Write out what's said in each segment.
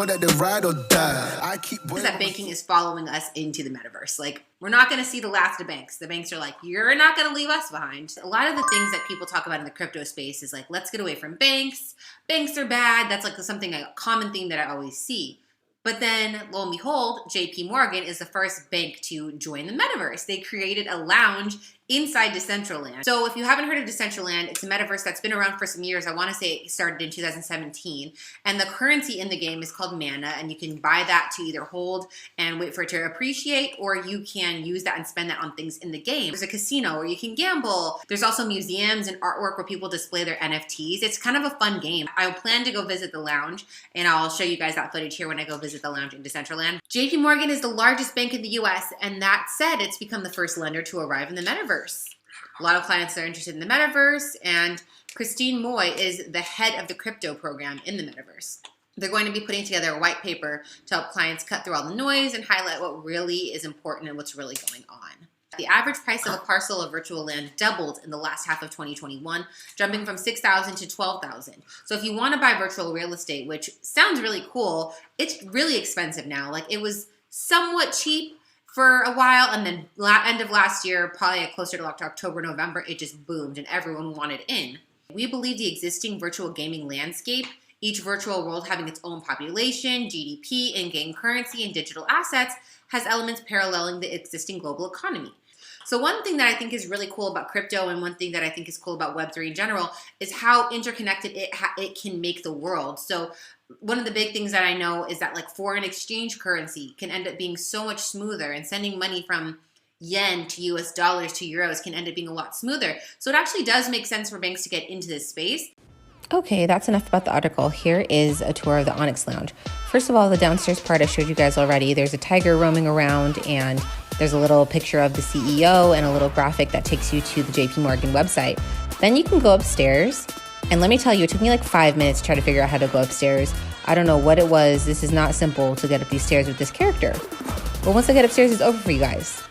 know that they ride or die. I keep that banking is following us into the metaverse. Like, we're not going to see the last of banks. The banks are like, you're not going to leave us behind. A lot of the things that people talk about in the crypto space is like, let's get away from banks. Banks are bad. That's like a common theme that I always see. But then, lo and behold, JP Morgan is the first bank to join the metaverse. They created a lounge inside Decentraland. So if you haven't heard of Decentraland, it's a metaverse that's been around for some years. I want to say it started in 2017. And the currency in the game is called mana, and you can buy that to either hold and wait for it to appreciate, or you can use that and spend that on things in the game. There's a casino where you can gamble. There's also museums and artwork where people display their NFTs. It's kind of a fun game. I plan to go visit the lounge, and I'll show you guys that footage here when I go visit the lounge in Decentraland. JP Morgan is the largest bank in the US, and that said, it's become the first lender to arrive in the metaverse. A lot of clients are interested in the metaverse, and Christine Moy is the head of the crypto program in the metaverse. They're going to be putting together a white paper to help clients cut through all the noise and highlight what really is important and what's really going on. The average price of a parcel of virtual land doubled in the last half of 2021, jumping from $6,000 to $12,000. So if you want to buy virtual real estate, which sounds really cool, it's really expensive now. Like, it was somewhat cheap for a while, and then end of last year, probably closer to like October, November, it just boomed and everyone wanted in. We believe the existing virtual gaming landscape, each virtual world having its own population, GDP, in-game currency, and digital assets, has elements paralleling the existing global economy. So one thing that I think is really cool about crypto, and one thing that I think is cool about Web3 in general, is how interconnected it can make the world. So one of the big things that I know is that like foreign exchange currency can end up being so much smoother, and sending money from yen to US dollars to euros can end up being a lot smoother. So it actually does make sense for banks to get into this space. Okay, that's enough about the article. Here is a tour of the Onyx Lounge. First of all, the downstairs part I showed you guys already. There's a tiger roaming around, and there's a little picture of the CEO and a little graphic that takes you to the JP Morgan website. Then you can go upstairs. And let me tell you, it took me like 5 minutes to try to figure out how to go upstairs. I don't know what it was. This is not simple to get up these stairs with this character. But once I get upstairs, it's over for you guys.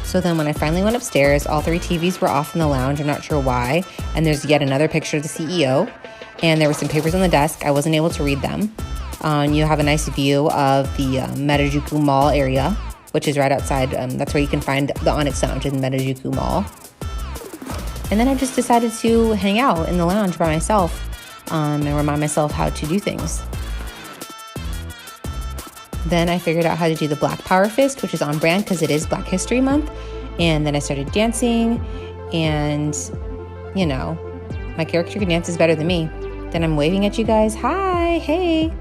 So then when I finally went upstairs, all 3 TVs were off in the lounge. I'm not sure why. And there's yet another picture of the CEO. And there were some papers on the desk. I wasn't able to read them. You have a nice view of the Metajuku Mall area, which is right outside. That's where you can find the Onyx Lounge in Metajuku Mall. And then I just decided to hang out in the lounge by myself and remind myself how to do things. Then I figured out how to do the Black Power Fist, which is on brand because it is Black History Month. And then I started dancing, and, you know, my character can dance better than me. Then I'm waving at you guys. Hi, hey.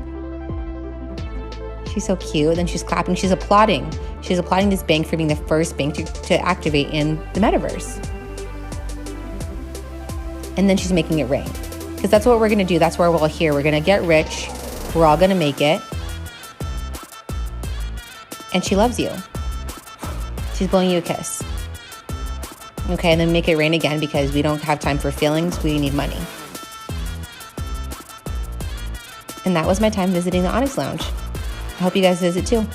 She's so cute. Then she's clapping. She's applauding. She's applauding this bank for being the first bank to activate in the metaverse. And then she's making it rain. Because that's what we're going to do. That's why we're all here. We're going to get rich. We're all going to make it. And she loves you. She's blowing you a kiss. Okay, and then make it rain again because we don't have time for feelings. We need money. And that was my time visiting the Onyx Lounge. I hope you guys visit too.